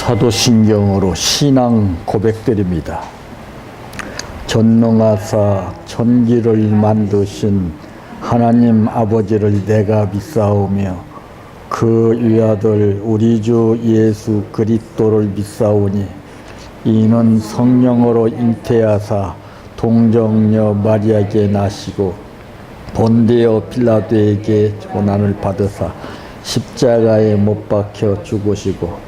사도신경으로 신앙 고백드립니다. 전능하사 천지를 만드신 하나님 아버지를 내가 믿사오며 그 위아들 우리 주 예수 그리스도를 믿사오니 이는 성령으로 잉태하사 동정녀 마리아에게 나시고 본디오 빌라도에게 고난을 받으사 십자가에 못 박혀 죽으시고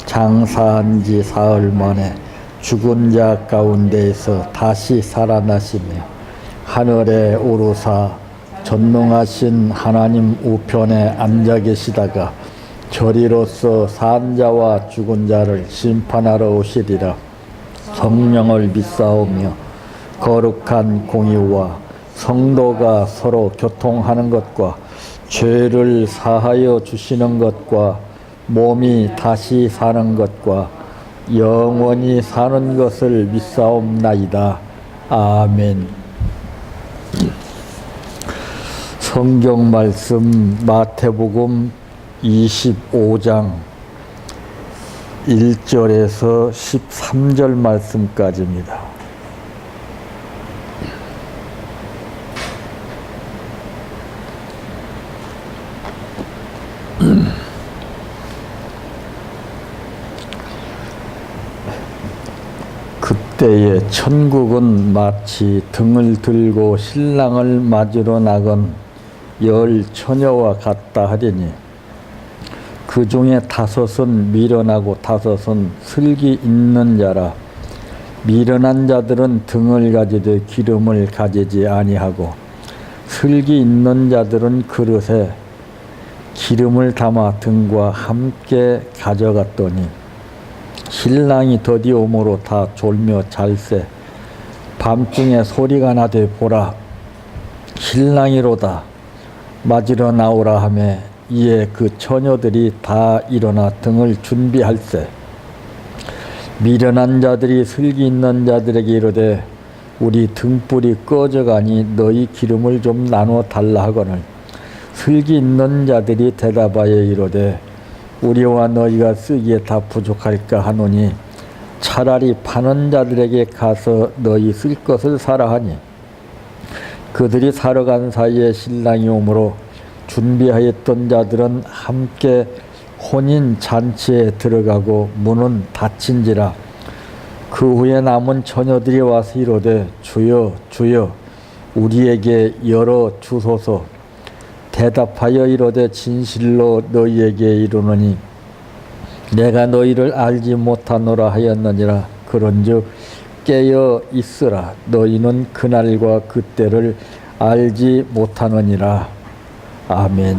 장사한 지 사흘 만에 죽은 자 가운데에서 다시 살아나시며 하늘에 오르사 전능하신 하나님 우편에 앉아 계시다가 저리로서 산 자와 죽은 자를 심판하러 오시리라. 성령을 믿사오며 거룩한 공의와 성도가 서로 교통하는 것과 죄를 사하여 주시는 것과 몸이 다시 사는 것과 영원히 사는 것을 믿사옵나이다. 아멘. 성경 말씀 마태복음 25장 1절에서 13절 말씀까지입니다. 그때에 천국은 마치 등을 들고 신랑을 맞으러 나간 10 처녀와 같다 하리니 그 중에 5은 미련하고 5은 슬기 있는 자라. 미련한 자들은 등을 가지되 기름을 가지지 아니하고 슬기 있는 자들은 그릇에 기름을 담아 등과 함께 가져갔더니 신랑이 더디 오므로 다 졸며 잘세. 밤중에 소리가 나되 보라 신랑이로다 맞으러 나오라 하매 이에 그 처녀들이 다 일어나 등을 준비할세. 미련한 자들이 슬기 있는 자들에게 이르되 우리 등불이 꺼져가니 너희 기름을 좀 나눠 달라 하거늘 슬기 있는 자들이 대답하여 이르되 우리와 너희가 쓰기에 다 부족할까 하노니 차라리 파는 자들에게 가서 너희 쓸 것을 사라 하니 그들이 사러 간 사이에 신랑이 오므로 준비하였던 자들은 함께 혼인 잔치에 들어가고 문은 닫힌지라. 그 후에 남은 처녀들이 와서 이르되 주여 주여 우리에게 열어 주소서. 대답하여 이르되 진실로 너희에게 이르노니 내가 너희를 알지 못하노라 하였느니라. 그런즉 깨어 있으라. 너희는 그날과 그때를 알지 못하느니라. 아멘.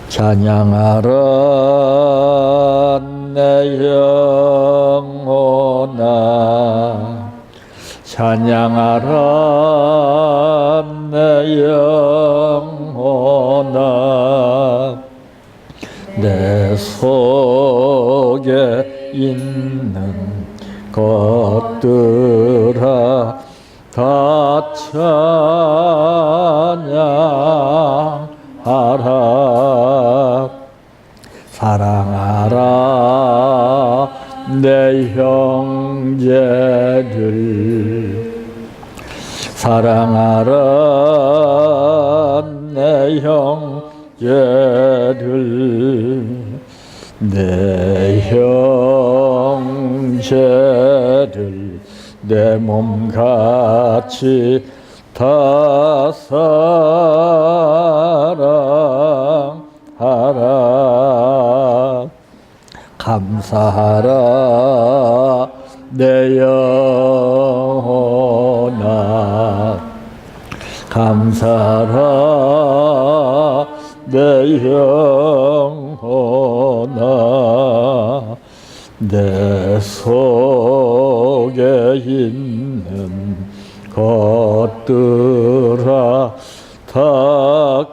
찬양하라 내 영혼아 찬양하라 내 영혼아 내 속에 있는 것들아 다 찬양하라. 사랑하라 내 형제를 사랑하라 내 형제를 내 형제를 내 몸같이 다 사랑하라. 감사하라 내 영혼아 감사하라 내 영혼아 내 속에 있는 것들아 다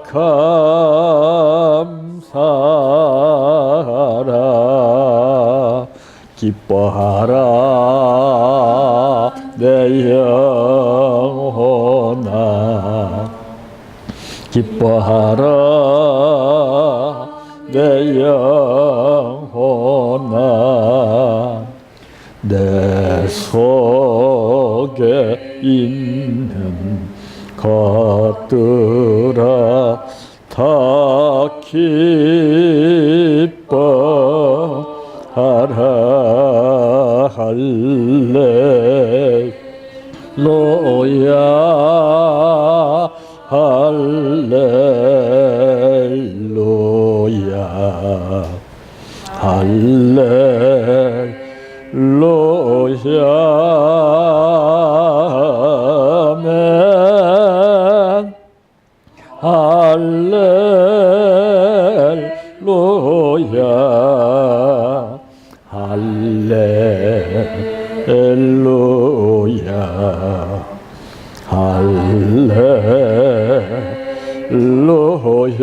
감사하라. 기뻐하라 내 영혼아 기뻐하라 내 영혼아 내 속에 있는 것들아 다 기뻐하라 할렐루야 할렐루야 할렐루야 아멘 할렐루야 할렐루야 할렐루야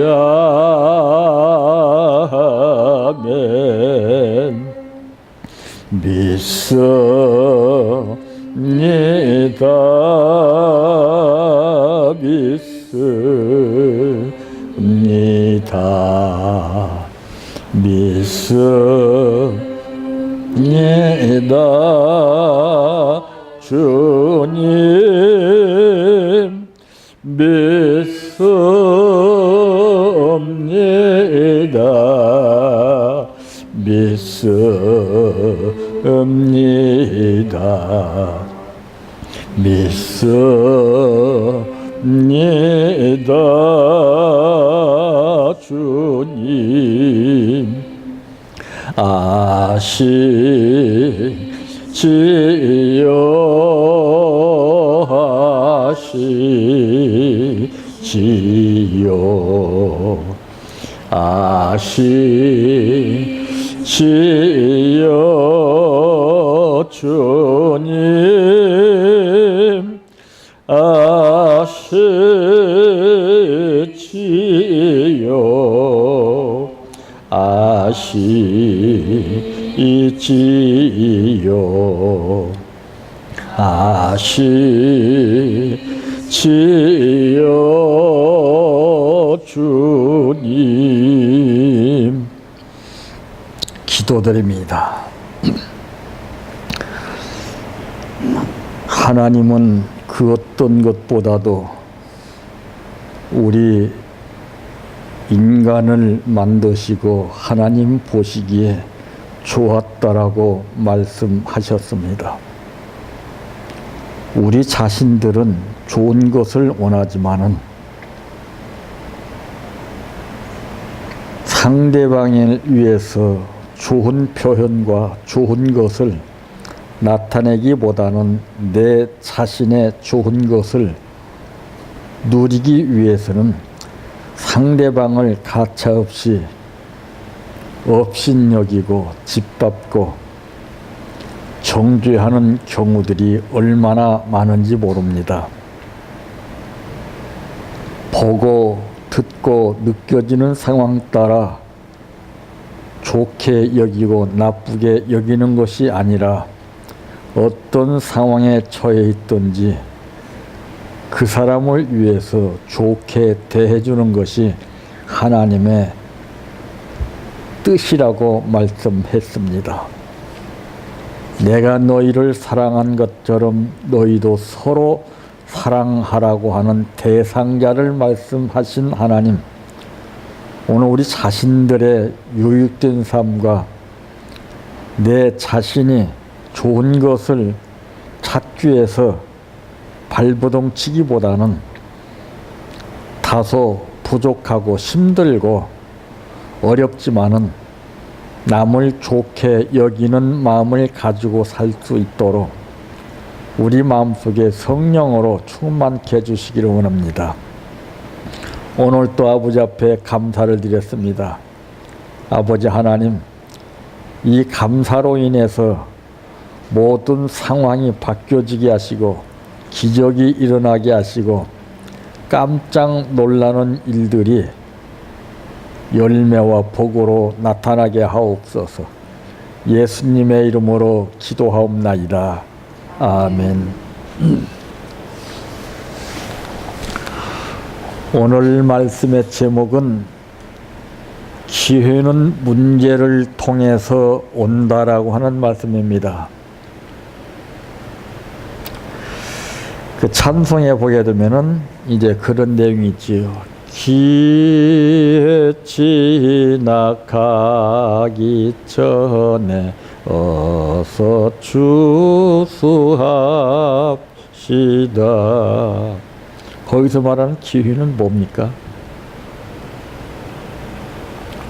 아멘 믿습니다 믿습니다 믿습니다 주님 믿습니다 믿습니다 믿습니다 주님 아시지요 주님 아시지요 아시지요 아시지요 주님 기도드립니다. 하나님은 그 어떤 것보다도 우리 인간을 만드시고 하나님 보시기에 좋았다라고 말씀하셨습니다. 우리 자신들은 좋은 것을 원하지만은 상대방을 위해서 좋은 표현과 좋은 것을 나타내기보다는 내 자신의 좋은 것을 누리기 위해서는 상대방을 가차없이 업신여기고 짓밟고 정죄하는 경우들이 얼마나 많은지 모릅니다. 보고 듣고 느껴지는 상황 따라 좋게 여기고 나쁘게 여기는 것이 아니라 어떤 상황에 처해 있든지 그 사람을 위해서 좋게 대해주는 것이 하나님의 뜻이라고 말씀했습니다. 내가 너희를 사랑한 것처럼 너희도 서로 사랑하라고 하는 대상자를 말씀하신 하나님, 오늘 우리 자신들의 유익된 삶과 내 자신이 좋은 것을 찾기 위해서 발버둥 치기보다는 다소 부족하고 힘들고 어렵지만은 남을 좋게 여기는 마음을 가지고 살 수 있도록 우리 마음속에 성령으로 충만케 해주시기를 원합니다. 오늘 또 아버지 앞에 감사를 드렸습니다. 아버지 하나님, 이 감사로 인해서 모든 상황이 바뀌어지게 하시고 기적이 일어나게 하시고 깜짝 놀라는 일들이 열매와 복으로 나타나게 하옵소서. 예수님의 이름으로 기도하옵나이다. 아멘. 오늘 말씀의 제목은 기회는 문제를 통해서 온다라고 하는 말씀입니다. 그 찬송에 보게 되면은 이제 그런 내용이 있지요. 기회 지나가기 전에 어서 추수합시다. 거기서 말하는 기회는 뭡니까?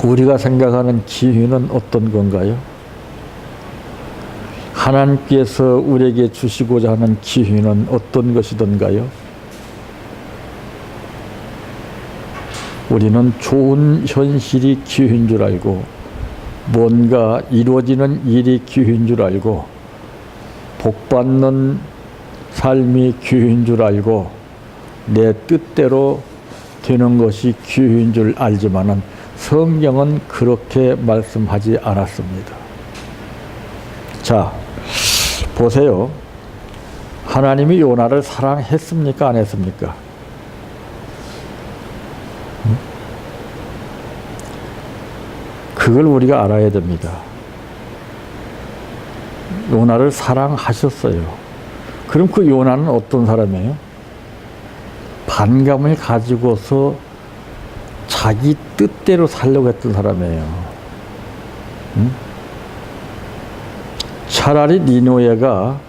우리가 생각하는 기회는 어떤 건가요? 하나님께서 우리에게 주시고자 하는 기회는 어떤 것이던가요? 우리는 좋은 현실이 기회인 줄 알고, 뭔가 이루어지는 일이 기회인 줄 알고, 복받는 삶이 기회인 줄 알고, 내 뜻대로 되는 것이 기회인 줄 알지만은 성경은 그렇게 말씀하지 않았습니다. 자, 보세요. 하나님이 요나를 사랑했습니까? 안 했습니까? 그걸 우리가 알아야 됩니다. 요나를 사랑하셨어요. 그럼 그 요나는 어떤 사람이에요? 반감을 가지고서 자기 뜻대로 살려고 했던 사람이에요. 응? 차라리 니느웨가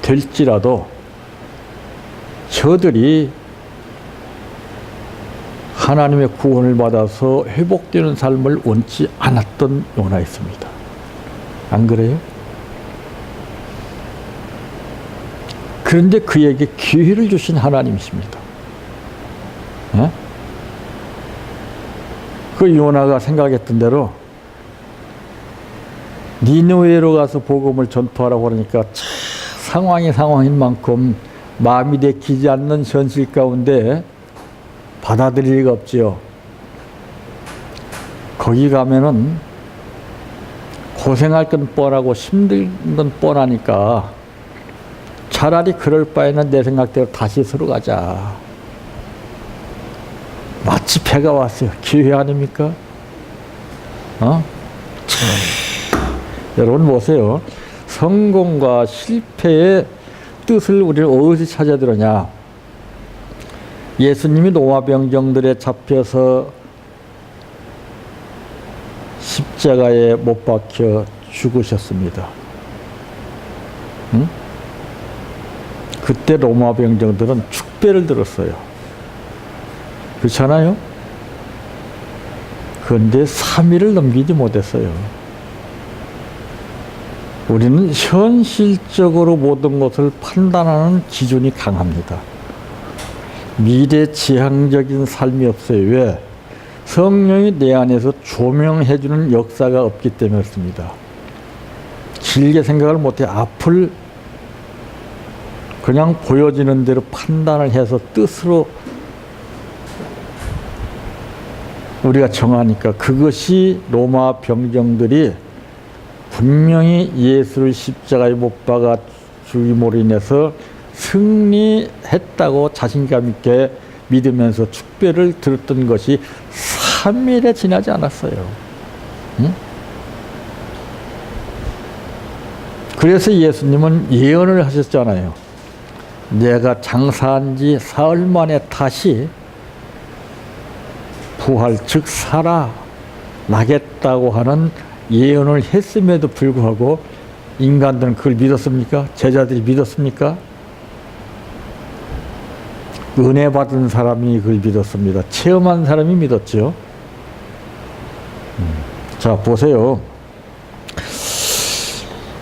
멸망될지라도 저들이 하나님의 구원을 받아서 회복되는 삶을 원치 않았던 요나였습니다. 안 그래요? 그런데 그에게 기회를 주신 하나님이십니다. 예? 그 요나가 생각했던 대로 니느웨로 가서 복음을 전파하라고 그러니까 상황인 만큼 마음이 내키지 않는 현실 가운데 받아들일 리가 없지요. 거기 가면은 고생할 건 뻔하고 힘든 건 뻔하니까 차라리 그럴 바에는 내 생각대로 다시 서로 가자. 마치 배가 왔어요. 기회 아닙니까? 여러분 보세요. 성공과 실패의 뜻을 우리는 어디서 찾아야 되느냐? 예수님이 로마 병정들에 잡혀서 십자가에 못 박혀 죽으셨습니다. 응? 그때 로마 병정들은 축배를 들었어요. 그렇잖아요? 그런데 3일을 넘기지 못했어요. 우리는 현실적으로 모든 것을 판단하는 기준이 강합니다. 미래지향적인 삶이 없어요. 왜? 성령이 내 안에서 조명해주는 역사가 없기 때문에 그렇습니다. 길게 생각을 못해 앞을 그냥 보여지는 대로 판단을 해서 뜻으로 우리가 정하니까 그것이 로마 병정들이 분명히 예수를 십자가에 못 박아 죽임으로 인해서 승리했다고 자신감 있게 믿으면서 축배를 들었던 것이 3일에 지나지 않았어요. 응? 그래서 예수님은 예언을 하셨잖아요. 내가 장사한 지 사흘 만에 다시 부활 즉 살아나겠다고 하는 예언을 했음에도 불구하고 인간들은 그걸 믿었습니까? 제자들이 믿었습니까? 은혜 받은 사람이 그걸 믿었습니다. 체험한 사람이 믿었죠. 자, 보세요.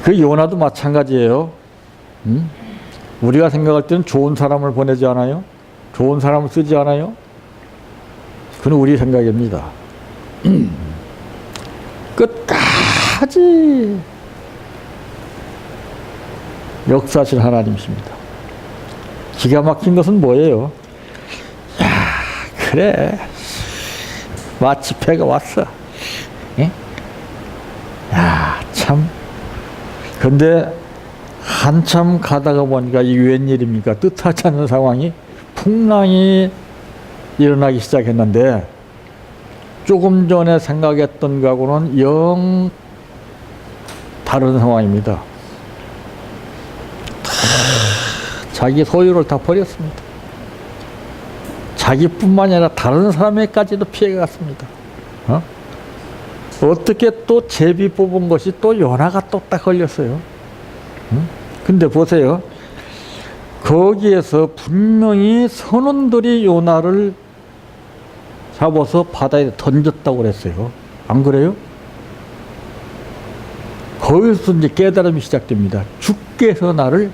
그 요나도 마찬가지예요. 우리가 생각할 때는 좋은 사람을 보내지 않아요? 좋은 사람을 쓰지 않아요? 그건 우리 생각입니다. 끝까지 역사하신 하나님이십니다. 기가 막힌 것은 뭐예요? 야, 그래. 마치 배가 왔어. 예? 야, 참. 근데 한참 가다가 보니까 이게 웬일입니까? 뜻하지 않은 상황이 풍랑이 일어나기 시작했는데 조금 전에 생각했던 거하고는 영 다른 상황입니다. 자기 소유를 다 버렸습니다. 자기뿐만 아니라 다른 사람에까지도 피해가 갔습니다. 어떻게 또 제비 뽑은 것이 또 연하가 또 딱 걸렸어요. 근데 보세요. 거기에서 분명히 선원들이 요나를 잡아서 바다에 던졌다고 그랬어요. 안 그래요? 거기서 이제 깨달음이 시작됩니다. 주께서 나를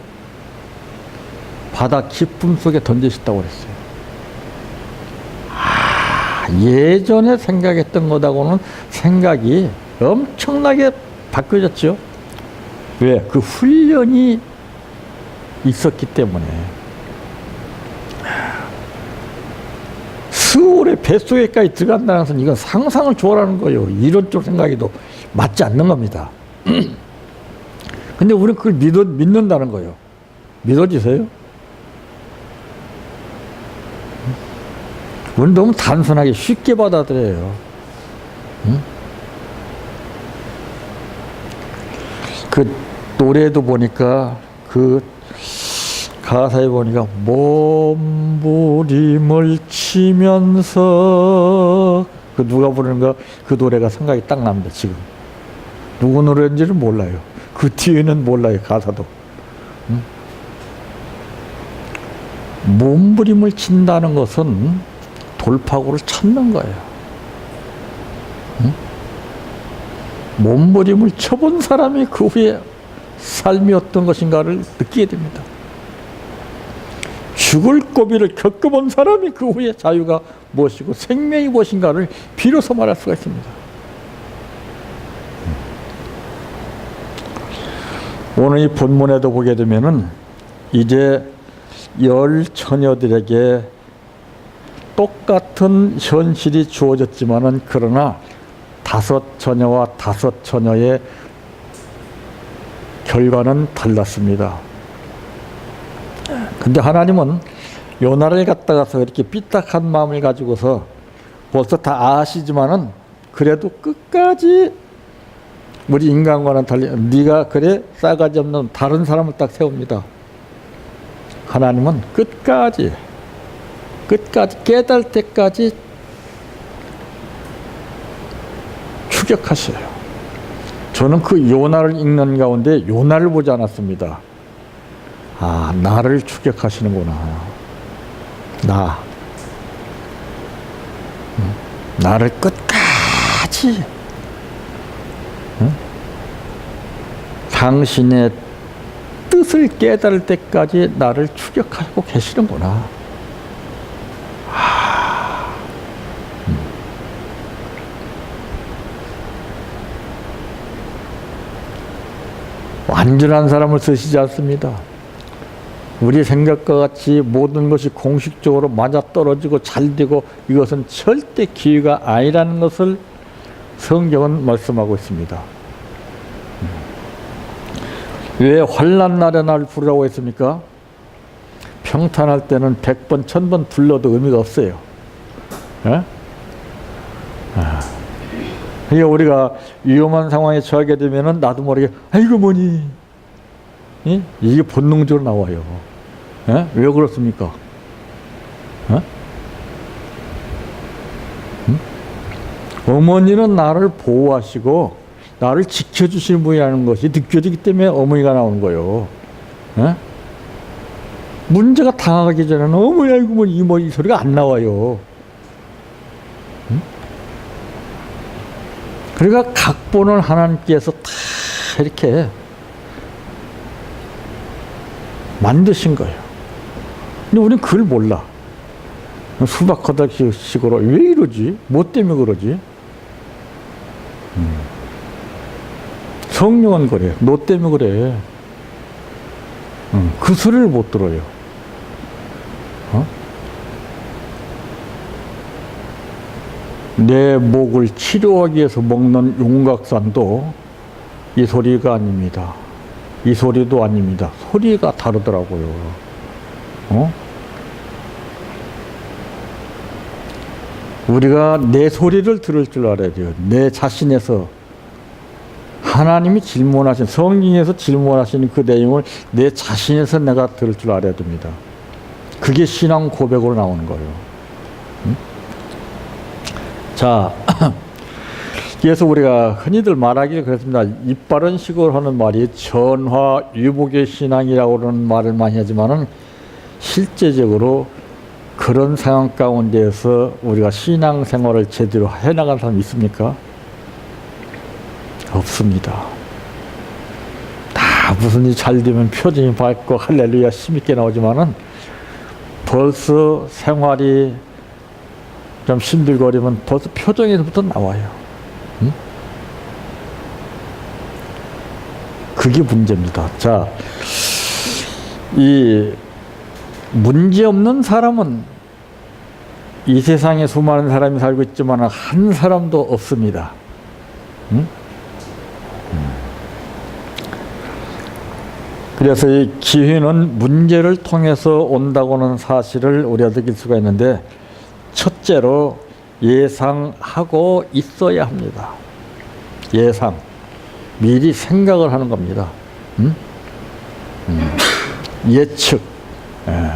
바다 깊음 속에 던지셨다고 그랬어요. 예전에 생각했던 것하고는 생각이 엄청나게 바뀌어졌죠. 왜? 그 훈련이 있었기 때문에. 스올의 뱃속에까지 들어간다는 것은 이건 상상을 초월하는 거예요. 이런 쪽 생각에도 맞지 않는 겁니다. 근데 우리는 그걸 믿는다는 거예요. 믿어지세요? 우리는 너무 단순하게 쉽게 받아들여요. 그 노래도 보니까 그 가사에 보니까 몸부림을 치면서 그 누가 부르는가 그 노래가 생각이 딱 납니다. 지금 누구 노래인지는 몰라요. 그 뒤에는 몰라요. 가사도. 몸부림을 친다는 것은 돌파구를 찾는 거예요. 몸부림을 쳐본 사람이 그 후에 삶이 어떤 것인가를 느끼게 됩니다. 죽을 고비를 겪어본 사람이 그 후에 자유가 무엇이고 생명이 무엇인가를 비로소 말할 수가 있습니다. 오늘 이 본문에도 보게 되면은 이제 10 처녀들에게 똑같은 현실이 주어졌지만은 그러나 5 처녀와 5 처녀의 결과는 달랐습니다. 근데 하나님은 요나를 갖다가서 이렇게 삐딱한 마음을 가지고서 벌써 다 아시지만은 그래도 끝까지 우리 인간과는 달리 네가 그래 싸가지 없는 다른 사람을 딱 세웁니다. 하나님은 끝까지 깨달을 때까지 추격하셔요. 저는 그 요나를 읽는 가운데 요나를 보지 않았습니다. 아, 나를 추격하시는구나. 나를 끝까지 당신의 뜻을 깨달을 때까지 나를 추격하고 계시는구나. 완전한 사람을 쓰시지 않습니다. 우리 생각과 같이 모든 것이 공식적으로 맞아떨어지고 잘되고 이것은 절대 기회가 아니라는 것을 성경은 말씀하고 있습니다. 왜 환난 날에 날 부르라고 했습니까? 평탄할 때는 100번, 1000번 불러도 의미가 없어요. 예? 그러니까 우리가 위험한 상황에 처하게 되면은 나도 모르게 아이고 뭐니? 예? 이게 본능적으로 나와요. 예? 왜 그렇습니까? 어머니는 나를 보호하시고 나를 지켜주시는 분이라는 것이 느껴지기 때문에 어머니가 나오는 거예요. 예? 문제가 당하기 전에는 어머니 아이고 뭐니 이 소리가 안 나와요. 그러니까 각본을 하나님께서 다 이렇게 만드신 거예요. 근데 우리는 그걸 몰라. 수박하다식으로 왜 이러지? 뭐 때문에 그러지? 성령은 그래. 너 때문에 그래. 그 소리를 못 들어요. 내 목을 치료하기 위해서 먹는 용각산도 이 소리가 아닙니다. 이 소리도 아닙니다. 소리가 다르더라고요. 우리가 내 소리를 들을 줄 알아야 돼요. 내 자신에서 하나님이 질문하신, 성경에서 질문하시는 그 내용을 내 자신에서 내가 들을 줄 알아야 됩니다. 그게 신앙 고백으로 나오는 거예요. 응? 자, 그래서 우리가 흔히들 말하기를 그렇습니다. 입바른 식으로 하는 말이 전화위복의 신앙이라고 그러는 말을 많이 하지만은 실제적으로 그런 상황 가운데에서 우리가 신앙생활을 제대로 해나간 사람이 있습니까? 없습니다. 다 무슨 일 잘 되면 표정이 밝고 할렐루야 힘있게 나오지만은 벌써 생활이 좀 힘들거리면 벌써 표정에서부터 나와요. 응? 그게 문제입니다. 자, 이 문제 없는 사람은 이 세상에 수많은 사람이 살고 있지만 한 사람도 없습니다. 응? 그래서 이 기회는 문제를 통해서 온다고는 사실을 우리가 느낄 수가 있는데, 첫째로 예상하고 있어야 합니다. 예상. 미리 생각을 하는 겁니다. 응? 예측. 예.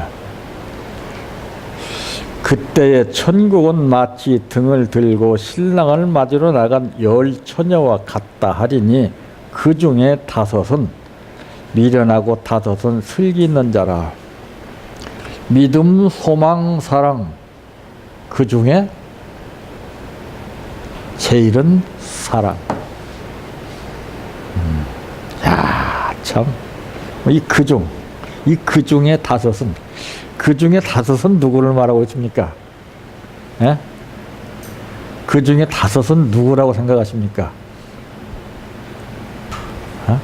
그때의 천국은 마치 등을 들고 신랑을 맞으러 나간 10처녀와 같다 하리니 그 중에 5은 미련하고 5은 슬기 있는 자라. 믿음, 소망, 사랑, 그 중에 제일은 사랑. 야, 참. 이 그중에 5은, 그 중에 5은 누구를 말하고 있습니까? 예? 그 중에 5은 누구라고 생각하십니까? 어?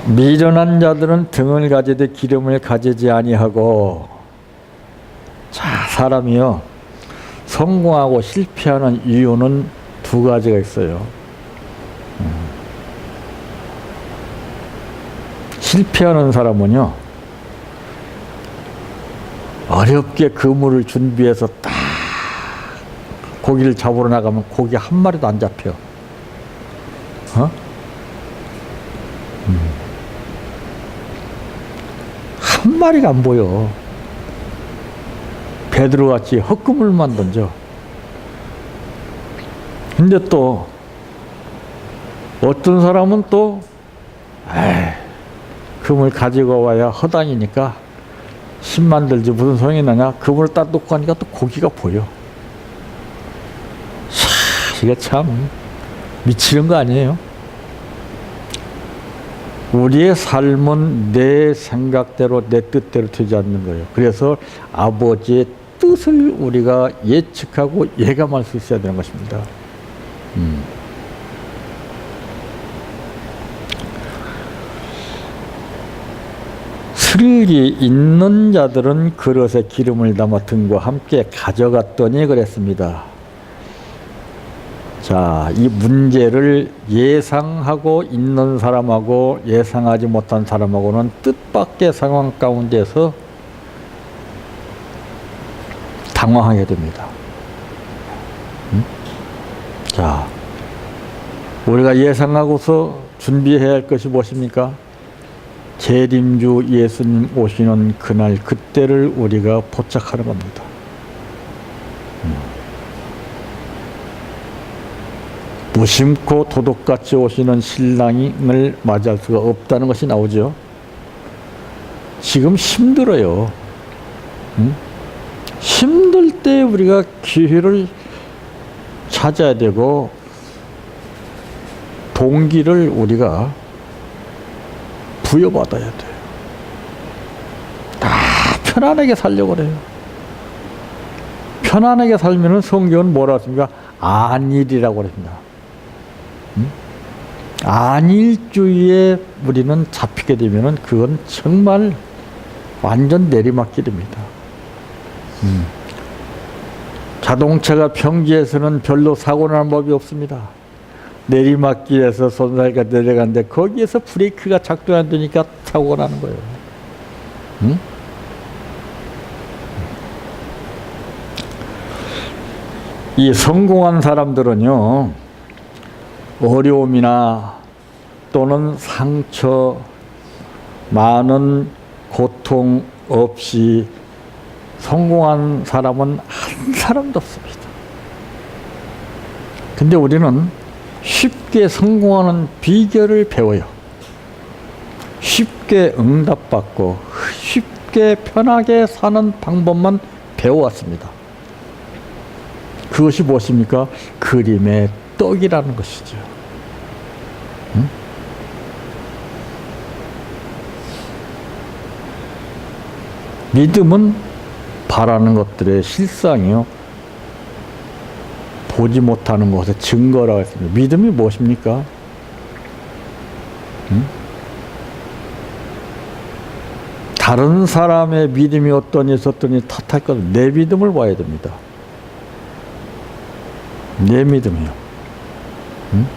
미련한 자들은 등을 가지되 기름을 가지지 아니하고. 자, 사람이요, 성공하고 실패하는 이유는 2가지가 있어요. 실패하는 사람은요, 어렵게 그물을 준비해서 딱 고기를 잡으러 나가면 고기 한 마리도 안 잡혀. 어? 한 마리가 안 보여. 베드로같이 헛그물만 던져. 근데 또 어떤 사람은 또 그물 가지고 와야 허당이니까 심 만들지 무슨 소용이 나냐. 그물을 딱 놓고 하니까 또 고기가 보여. 이게 참 미치는 거 아니에요? 우리의 삶은 내 생각대로 내 뜻대로 되지 않는 거예요. 그래서 아버지의 뜻을 우리가 예측하고 예감할 수 있어야 되는 것입니다. 슬기 있는 자들은 그릇에 기름을 담아 등과 함께 가져갔더니 그랬습니다. 자, 이 문제를 예상하고 있는 사람하고 예상하지 못한 사람하고는 뜻밖의 상황 가운데서 당황하게 됩니다. 자, 우리가 예상하고서 준비해야 할 것이 무엇입니까? 재림주 예수님 오시는 그날, 그때를 우리가 포착하는 겁니다. 무심코 도둑같이 오시는 신랑을 맞이할 수가 없다는 것이 나오죠. 지금 힘들어요. 힘들 때 우리가 기회를 찾아야 되고 동기를 우리가 부여받아야 돼요. 다 편안하게 살려고 그래요. 편안하게 살면은 성경은 뭐라고 했습니까? 안일이라고 그랬습니다. 안일주의에 우리는 잡히게 되면은 그건 정말 완전 내리막길입니다. 자동차가 평지에서는 별로 사고 나는 법이 없습니다. 내리막길에서 손살가 내려가는데 거기에서 브레이크가 작동 안 되니까 사고가 나는 거예요. 이 성공한 사람들은요, 어려움이나 또는 상처, 많은 고통 없이 성공한 사람은 한 사람도 없습니다. 근데 우리는 쉽게 성공하는 비결을 배워요. 쉽게 응답받고 쉽게 편하게 사는 방법만 배워왔습니다. 그것이 무엇입니까? 그림의 떡이라는 것이죠. 응? 믿음은 바라는 것들의 실상이요, 보지 못하는 것의 증거라고 했습니다. 믿음이 무엇입니까? 응? 다른 사람의 믿음이 어떠니 저떠니 탓할 것은 내 믿음을 봐야 됩니다. 내 믿음이요. 응?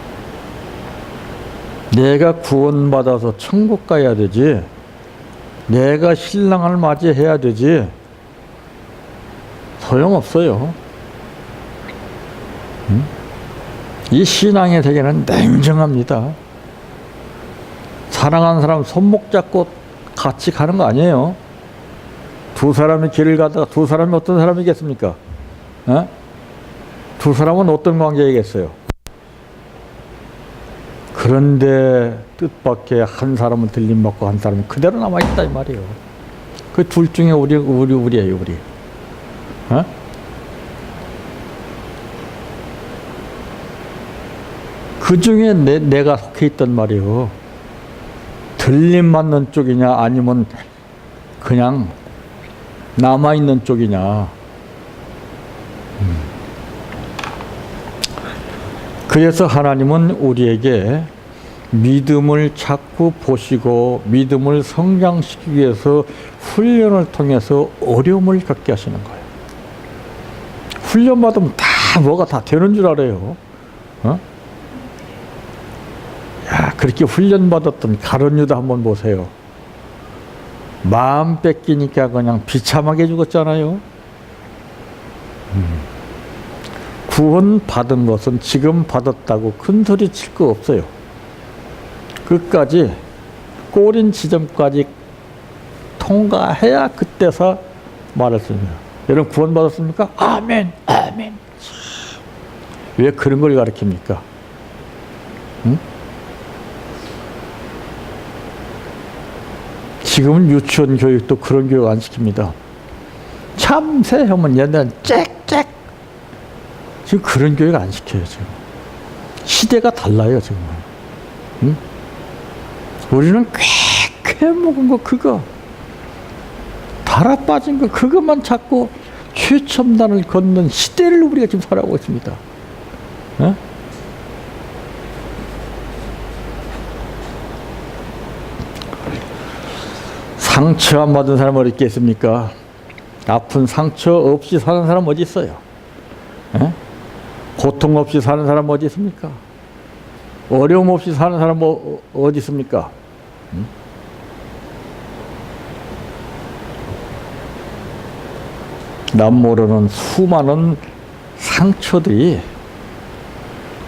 내가 구원받아서 천국 가야 되지, 내가 신랑을 맞이해야 되지, 소용없어요. 응? 이 신앙의 세계는 냉정합니다. 사랑하는 사람 손목 잡고 같이 가는 거 아니에요. 두 사람이 길을 가다가 두 사람이 어떤 사람이겠습니까? 어? 두 사람은 어떤 관계이겠어요? 그런데 뜻밖의 한 사람은 들림받고 한 사람은 그대로 남아있다 이 말이에요. 그 둘 중에 우리예요, 우리. 어? 그 중에 내가 속해 있단 말이에요. 들림받는 쪽이냐 아니면 그냥 남아있는 쪽이냐. 그래서 하나님은 우리에게 믿음을 자꾸 보시고 믿음을 성장시키기 위해서 훈련을 통해서 어려움을 겪게 하시는 거예요. 훈련 받으면 다 뭐가 다 되는 줄 알아요. 어? 야, 그렇게 훈련 받았던 가룟 유다 한번 보세요. 마음 뺏기니까 그냥 비참하게 죽었잖아요. 구원 받은 것은 지금 받았다고 큰 소리 칠 거 없어요. 끝까지 꼬린 지점까지 통과해야 그때서 말할 수 있습니다. 여러분 구원 받았습니까? 아멘, 아멘. 왜 그런 걸 가르칩니까? 응? 지금은 유치원 교육도 그런 교육 안 시킵니다. 참새 하면 옛날엔 짹짹. 지금 그런 교육 안 시켜요, 지금. 시대가 달라요, 지금. 응? 우리는 꽤 먹은 거 그거. 달아 빠진 거 그것만 찾고 최첨단을 걷는 시대를 우리가 지금 살아가고 있습니다. 어? 상처 안 받은 사람 어디 있겠습니까? 아픈 상처 없이 사는 사람 어디 있어요? 에? 고통 없이 사는 사람 어디 있습니까? 어려움 없이 사는 사람 어디 있습니까? 응? 남 모르는 수많은 상처들이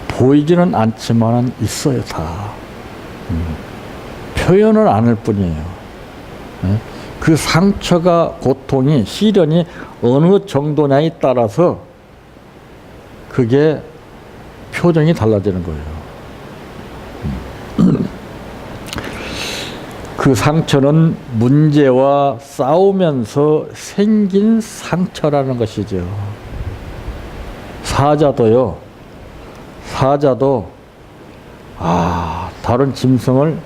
보이지는 않지만 있어요, 다. 표현을 안 할 뿐이에요. 그 상처가, 고통이, 시련이 어느 정도냐에 따라서 그게 표정이 달라지는 거예요. 그 상처는 문제와 싸우면서 생긴 상처라는 것이죠. 사자도 다른 짐승을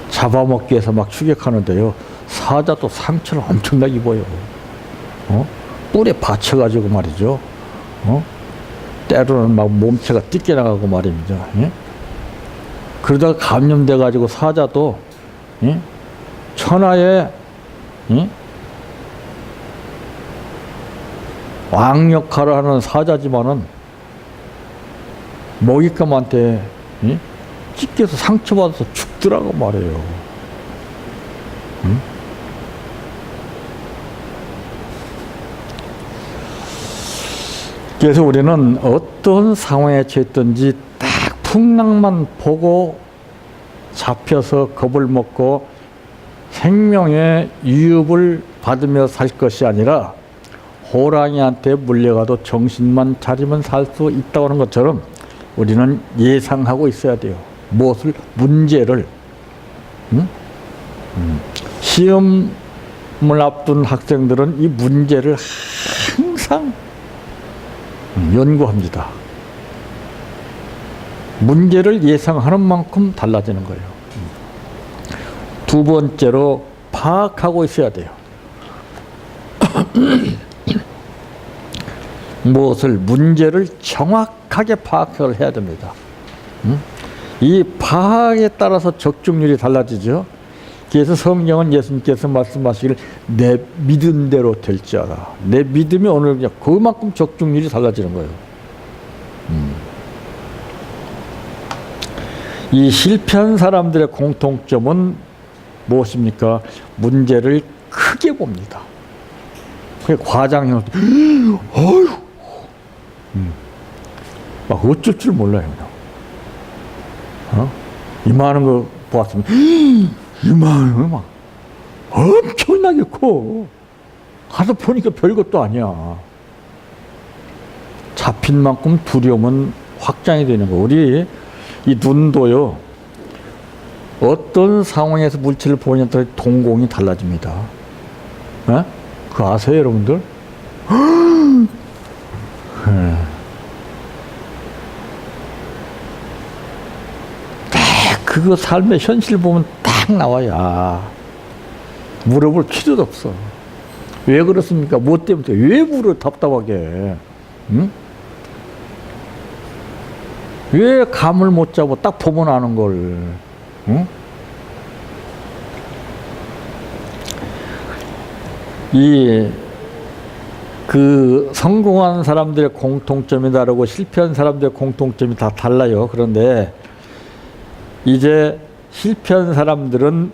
잡아먹기 위해서 막 추격하는데요. 사자도 상처를 엄청나게 입어요. 뿔에 받쳐가지고 말이죠. 때로는 막 몸체가 뜯겨나가고 말입니다. 예? 그러다가 감염돼가지고 사자도, 예? 천하의, 예? 왕 역할을 하는 사자지만은 먹잇감한테, 예? 찢겨서 상처받아서 죽더라고 말이에요. 그래서 우리는 어떤 상황에 처했든지 딱 풍랑만 보고 잡혀서 겁을 먹고 생명의 위협을 받으며 살 것이 아니라 호랑이한테 물려가도 정신만 차리면 살 수 있다고 하는 것처럼 우리는 예상하고 있어야 돼요. 무엇을? 문제를. 시험을 앞둔 학생들은 이 문제를 항상 연구합니다. 문제를 예상하는 만큼 달라지는 거예요. 두 번째로 파악하고 있어야 돼요. 무엇을? 문제를 정확하게 파악을 해야 됩니다. 이 파악에 따라서 적중률이 달라지죠. 그래서 성경은 예수님께서 말씀하시기를 내 믿음대로 될지어다. 내 믿음이 어느 정도 그만큼 적중률이 달라지는 거예요. 이 실패한 사람들의 공통점은 무엇입니까? 문제를 크게 봅니다. 그게 과장형, 어휴, 막 어쩔 줄 몰라요. 이만한 거 보았으면, 이만한 거 막 엄청나게 커. 가서 보니까 별것도 아니야. 잡힌 만큼 두려움은 확장이 되는 거. 우리 이 눈도요, 어떤 상황에서 물체를 보느냐에 따라 동공이 달라집니다. 에? 그거 아세요, 여러분들? 그거 삶의 현실 보면 딱 나와요. 아, 물어볼 필요도 없어. 왜 그렇습니까? 뭐 때문에? 왜 물어, 답답하게? 응? 왜 감을 못 잡고 딱 보면 아는 걸? 응? 그 성공한 사람들의 공통점이 다르고 실패한 사람들의 공통점이 다 달라요. 그런데 이제 실패한 사람들은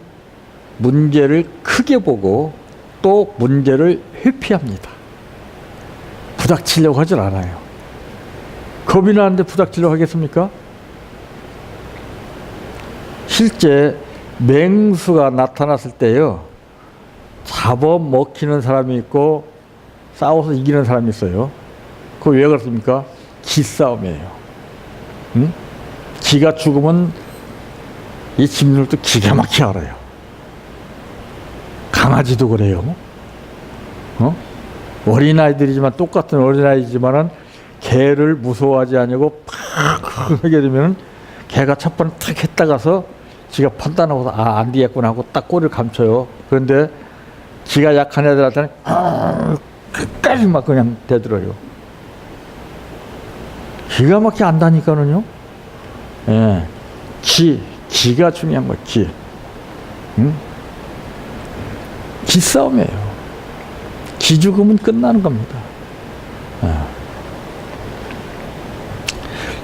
문제를 크게 보고 또 문제를 회피합니다. 부닥치려고 하질 않아요. 겁이 나는데 부닥치려고 하겠습니까? 실제 맹수가 나타났을 때요, 잡아먹히는 사람이 있고 싸워서 이기는 사람이 있어요. 그거 왜 그렇습니까? 기싸움이에요. 응? 기가 죽으면 이 짐들도 기가 막히게 알아요. 강아지도 그래요. 어린아이들이지만, 똑같은 어린아이지만은 개를 무서워하지 않고 팍 하게 되면 개가 첫 번에 탁 했다가서 지가 판단하고서 안 되겠구나 하고 딱 꼬리를 감춰요. 그런데 기가 약한 애들한테는 끝까지 막 그냥 대들어요. 기가 막히게 안다니까는요. 예. 기가 중요한 거야, 기. 응? 기싸움이에요. 기 죽으면 끝나는 겁니다. 예.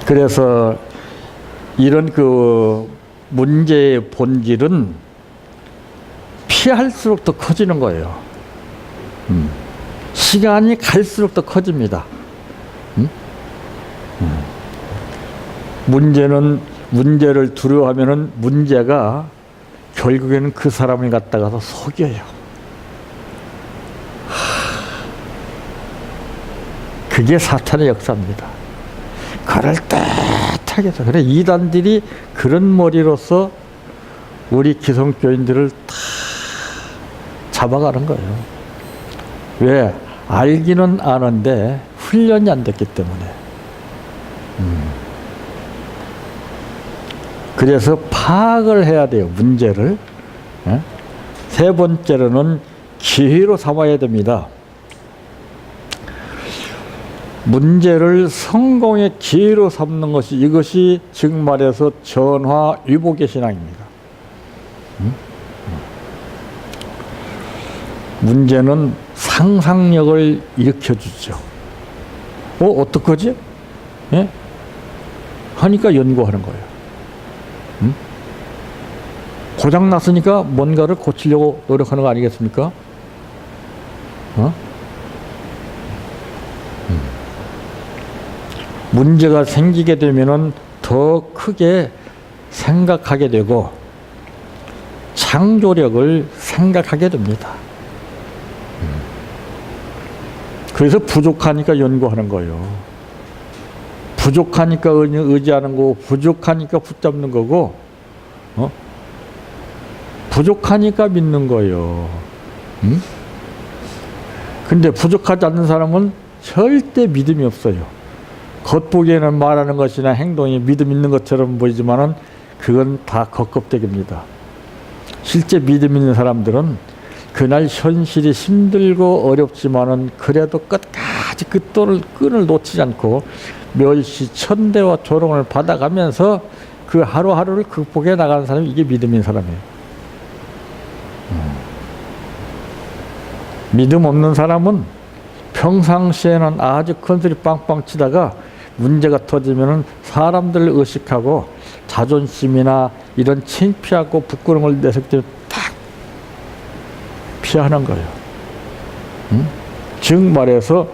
그래서 이런 그 문제의 본질은 피할수록 더 커지는 거예요. 시간이 갈수록 더 커집니다. 문제를 두려워하면은 문제가 결국에는 그 사람을 갖다가서 속여요. 그게 사탄의 역사입니다. 그럴듯하게 해서. 그래, 이단들이 그런 머리로서 우리 기성교인들을 다 잡아가는 거예요. 왜? 알기는 아는데 훈련이 안 됐기 때문에. 그래서 파악을 해야 돼요, 문제를. 세 번째로는 기회로 삼아야 됩니다. 문제를 성공의 기회로 삼는 것이, 이것이 지금 말해서 전화위복의 신앙입니다. 문제는 상상력을 일으켜주죠. 어떡하지? 예? 하니까 연구하는 거예요. 고장났으니까 뭔가를 고치려고 노력하는 거 문제가 생기게 되면은 더 크게 생각하게 되고 창조력을 생각하게 됩니다. 그래서 부족하니까 연구하는 거예요. 부족하니까 의지하는 거고, 부족하니까 붙잡는 거고, 부족하니까 믿는 거예요. 근데 부족하지 않는 사람은 절대 믿음이 없어요. 겉보기에는 말하는 것이나 행동이 믿음 있는 것처럼 보이지만은 그건 다 겉껍데기입니다. 실제 믿음 있는 사람들은 그날 현실이 힘들고 어렵지만은 그래도 끝까지 그 끈을 놓치지 않고 멸시, 천대와 조롱을 받아가면서 그 하루하루를 극복해 나가는 사람이 이게 믿음 있는 사람이에요. 믿음 없는 사람은 평상시에는 아주 큰소리 빵빵 치다가 문제가 터지면은 사람들을 의식하고 자존심이나 이런 창피하고 부끄러운 걸 내색되면 딱 피하는 거예요. 즉 말해서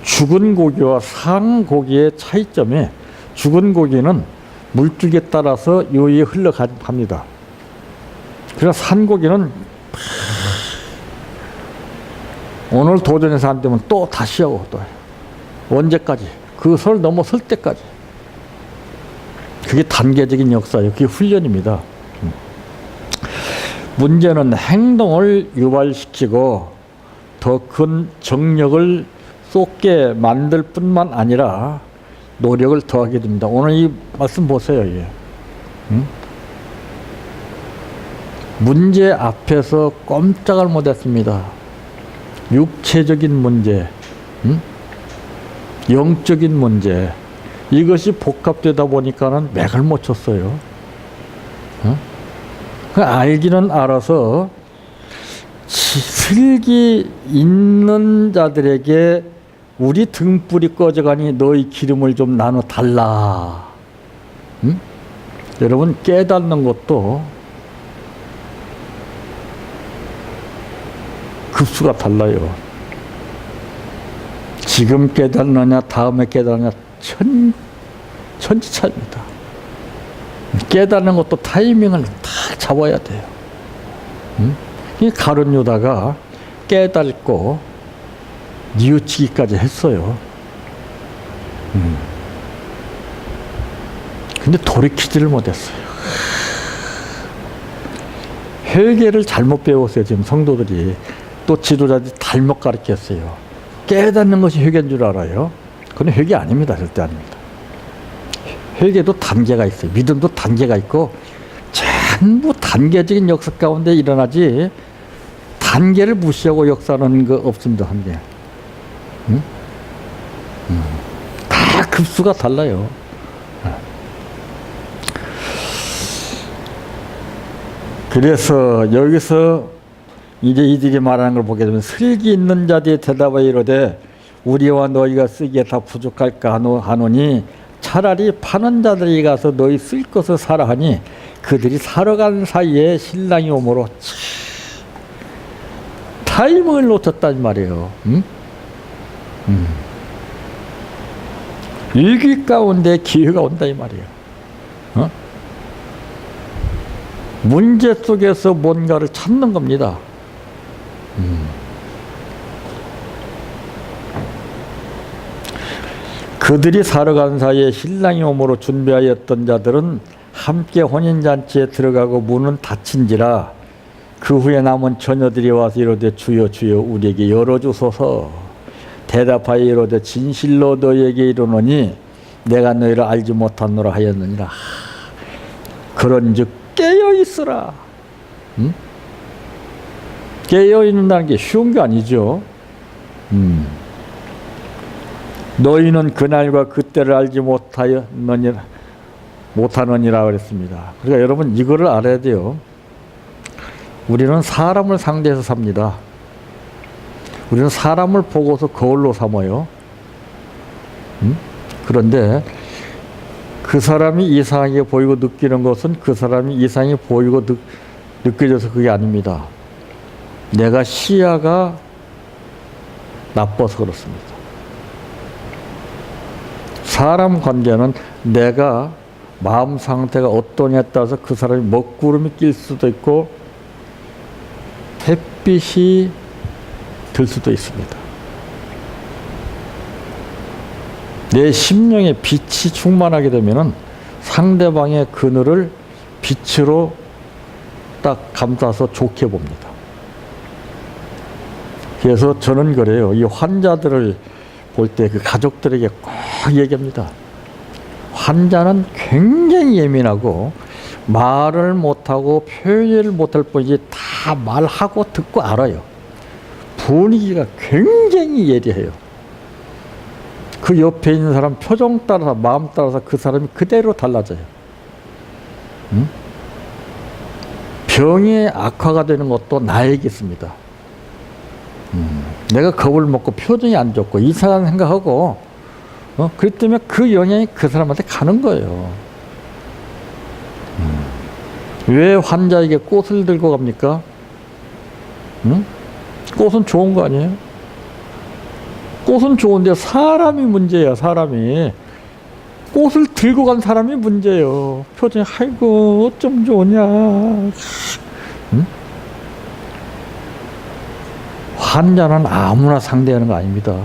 죽은 고기와 산 고기의 차이점이, 죽은 고기는 물줄기에 따라서 요에 흘러갑니다. 그래서 산 고기는 오늘 도전해서 안 되면 또 다시 하고 또 해요. 언제까지? 그 선을 넘어설 때까지. 그게 단계적인 역사예요. 그게 훈련입니다. 문제는 행동을 유발시키고 더 큰 정력을 쏟게 만들 뿐만 아니라 노력을 더하게 됩니다. 오늘 이 말씀 보세요. 이게. 문제 앞에서 꼼짝을 못했습니다. 육체적인 문제, 영적인 문제, 이것이 복합되다 보니까는 맥을 못 쳤어요. 알기는 알아서 슬기 있는 자들에게 우리 등불이 꺼져가니 너희 기름을 좀 나눠 달라. 여러분, 깨닫는 것도 급수가 달라요. 지금 깨닫느냐 다음에 깨닫느냐 천지차입니다. 깨닫는 것도 타이밍을 딱 잡아야 돼요. 이 가룟 유다가 깨닫고 뉘우치기까지 했어요. 근데 돌이키지를 못했어요. 회개를 잘못 배웠어요. 지금 성도들이. 또 지도자들이 잘못 가르쳤어요. 깨닫는 것이 회개인 줄 알아요. 그건 회개 아닙니다. 절대 아닙니다. 회개도 단계가 있어요. 믿음도 단계가 있고 전부 단계적인 역사 가운데 일어나지 단계를 무시하고 역사하는 거 없습니다. 한계. 다 급수가 달라요. 그래서 여기서 이제 이들이 말하는 걸 보게 되면 슬기 있는 자들이 대답하여 이르되 우리와 너희가 쓰기에 다 부족할까 하노니 차라리 파는 자들이 가서 너희 쓸 것을 사라 하니 그들이 사러 간 사이에 신랑이 오므로 타이밍을 놓쳤단 말이에요. 위기 가운데 기회가 온다 이 말이에요. 문제 속에서 뭔가를 찾는 겁니다. 그들이 사러 간 사이에 신랑이 오므로 준비하였던 자들은 함께 혼인잔치에 들어가고 문은 닫힌지라 그 후에 남은 처녀들이 와서 이르되 주여 주여 우리에게 열어주소서. 대답하여 이르되 진실로 너희에게 이르노니 내가 너희를 알지 못하노라 하였느니라. 그런즉 깨어있으라. 깨어있는다는 게 쉬운 게 아니죠. 너희는 그날과 그때를 알지 못하느니라 그랬습니다. 그러니까 여러분 이거를 알아야 돼요. 우리는 사람을 상대해서 삽니다. 우리는 사람을 보고서 거울로 삼아요. 그런데 그 사람이 이상하게 보이고 느끼는 것은 그 사람이 이상하게 보이고 느껴져서 그게 아닙니다. 내가 시야가 나빠서 그렇습니다. 사람 관계는 내가 마음 상태가 어떠냐에 따라서 그 사람이 먹구름이 낄 수도 있고 햇빛이 들 수도 있습니다. 내 심령에 빛이 충만하게 되면은 상대방의 그늘을 빛으로 딱 감싸서 좋게 봅니다. 그래서 저는 그래요. 이 환자들을 볼 때 그 가족들에게 꼭 얘기합니다. 환자는 굉장히 예민하고 말을 못하고 표현을 못할 뿐이지 다 말하고 듣고 알아요. 분위기가 굉장히 예리해요. 그 옆에 있는 사람 표정 따라서 마음 따라서 그 사람이 그대로 달라져요. 응? 병이 악화가 되는 것도 나에게 있습니다. 내가 겁을 먹고 표정이 안 좋고 이상한 생각하고 그렇기 때문에 그 영향이 그 사람한테 가는 거예요. 왜 환자에게 꽃을 들고 갑니까? 응? 꽃은 좋은 거 아니에요? 꽃은 좋은데 사람이 문제야. 사람이 꽃을 들고 간 사람이 문제예요. 표정이 아이고 어쩜 좋으냐. 응? 환자는 아무나 상대하는 거 아닙니다.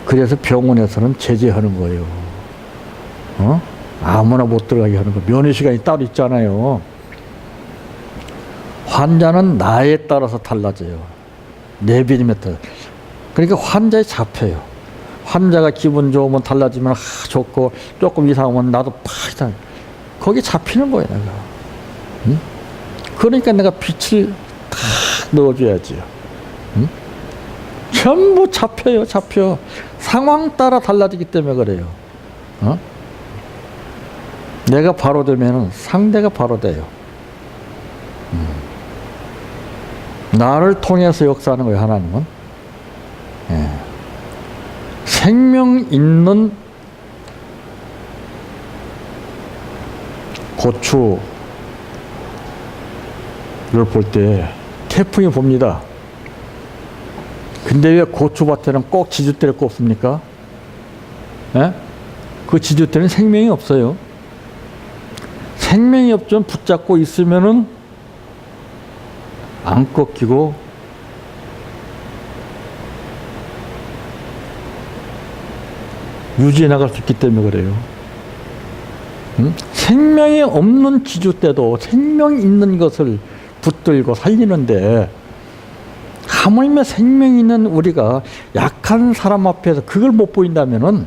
그래서 병원에서는 제재하는 거예요. 아무나 못 들어가게 하는 거. 면회 시간이 따로 있잖아요. 환자는 나에 따라서 달라져요. 내비림에 따라. 그러니까 환자에 잡혀요. 환자가 기분 좋으면 달라지면 좋고 조금 이상하면 나도 팍 이상. 거기 잡히는 거예요, 내가. 응? 그러니까 내가 빛을 다 넣어줘야지요. 응? 전부 잡혀요, 잡혀. 상황 따라 달라지기 때문에 그래요. 내가 바로 되면 상대가 바로 돼요. 나를 통해서 역사하는 거예요, 하나님은. 예. 생명 있는 고추를 볼 때 태풍이 봅니다. 근데 왜 고추밭에는 꼭 지주대를 꼽습니까? 예? 그 지주대는 생명이 없어요. 생명이 없지만 붙잡고 있으면은 안 꺾이고 유지해 나갈 수 있기 때문에 그래요. 응? 생명이 없는 지주대도 생명 있는 것을 붙들고 살리는데 하물며 생명 있는 우리가 약한 사람 앞에서 그걸 못 보인다면은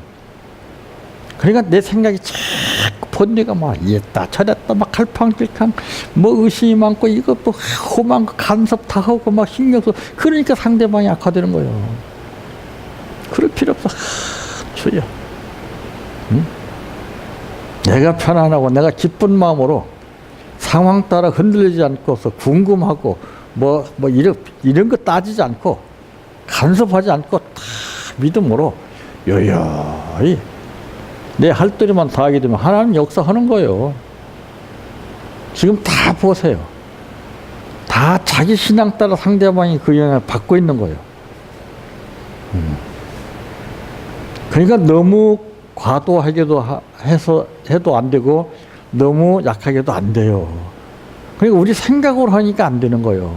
그러니까 내 생각이 자꾸 번뇌가 막 이랬다 저랬다 막 갈팡질팡 뭐 의심이 많고 이거 뭐 험한 거 간섭 다 하고 막 신경 써 그러니까 상대방이 악화되는 거예요. 그럴 필요 없어. 주여. 응? 내가 편안하고 내가 기쁜 마음으로 상황 따라 흔들리지 않고서 궁금하고 이런 거 따지지 않고 간섭하지 않고 다 믿음으로 여여히 내 할 도리만 다 하게 되면 하나님 역사하는 거예요. 지금 다 보세요. 다 자기 신앙 따라 상대방이 그 영향을 받고 있는 거예요. 그러니까 너무 과도하게도 해도 안 되고 너무 약하게도 안 돼요. 그러니까 우리 생각으로 하니까 안 되는 거예요.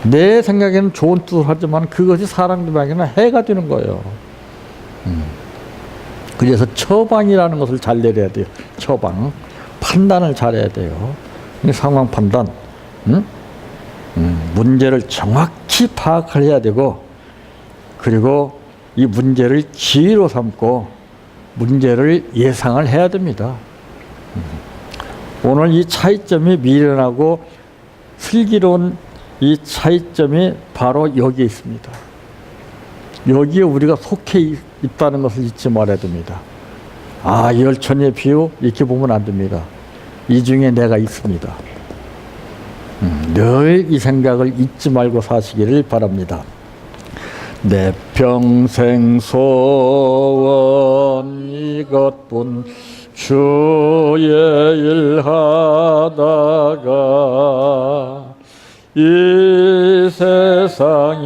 내 생각에는 좋은 뜻을 하지만 그것이 사람들에게는 해가 되는 거예요. 그래서 처방이라는 것을 잘 내려야 돼요. 처방. 판단을 잘해야 돼요. 상황 판단. 문제를 정확히 파악을 해야 되고 그리고 이 문제를 기회로 삼고 문제를 예상을 해야 됩니다. 오늘 이 차이점이 미련하고 슬기로운 이 차이점이 바로 여기에 있습니다. 여기에 우리가 속해 있다는 것을 잊지 말아야 됩니다. 아, 열천의 비유 이렇게 보면 안 됩니다. 이 중에 내가 있습니다. 늘 이 생각을 잊지 말고 사시기를 바랍니다. 내 평생 소원 이것뿐 주의 일 하다가 이 세상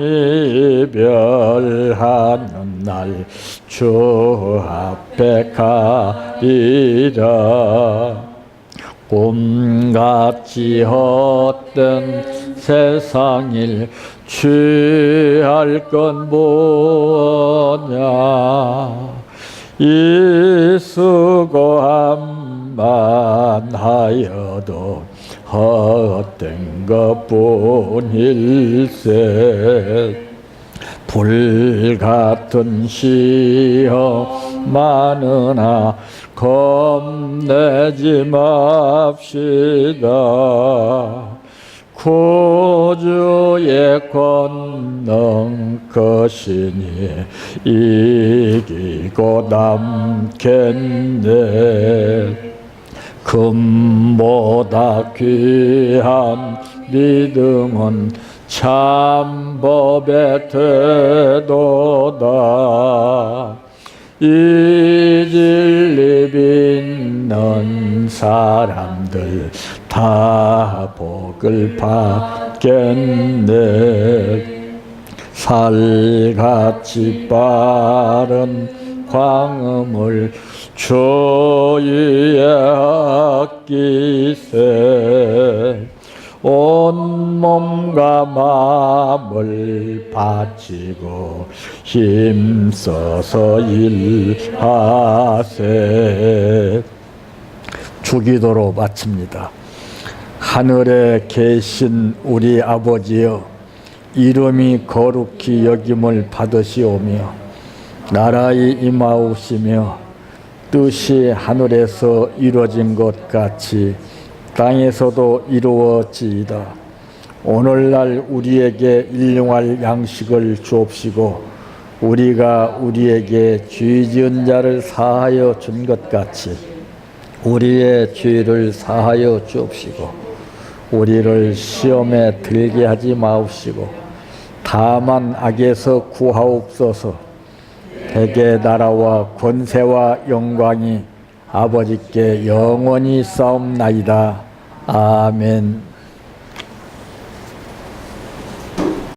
이별하는 날 주 앞에 가리라. 꿈같이 헛된 세상일 취할 건 뭐냐. 이 수고함만 하여도 헛된 것뿐일세. 불같은 시험 많으나 겁내지 맙시다. 구주의 권능 크시니 이기고 남겠네. 금보다 귀한 믿음은 참법의 태도다. 이 진리 믿는 사람들 다 복을 받겠네. 살같이 빠른 광음을 주위에 아끼세. 온몸과 마음을 바치고 힘써서 일하세. 주기도로 마칩니다. 하늘에 계신 우리 아버지여, 이름이 거룩히 여김을 받으시오며 나라의 임하옵시며 뜻이 하늘에서 이루어진 것 같이 땅에서도 이루어지이다. 오늘날 우리에게 일용할 양식을 주옵시고 우리가 우리에게 죄 지은 자를 사하여 준 것 같이 우리의 죄를 사하여 주옵시고 우리를 시험에 들게 하지 마옵시고 다만 악에서 구하옵소서. 대개 나라와 권세와 영광이 아버지께 영원히 싸움나이다. 아멘.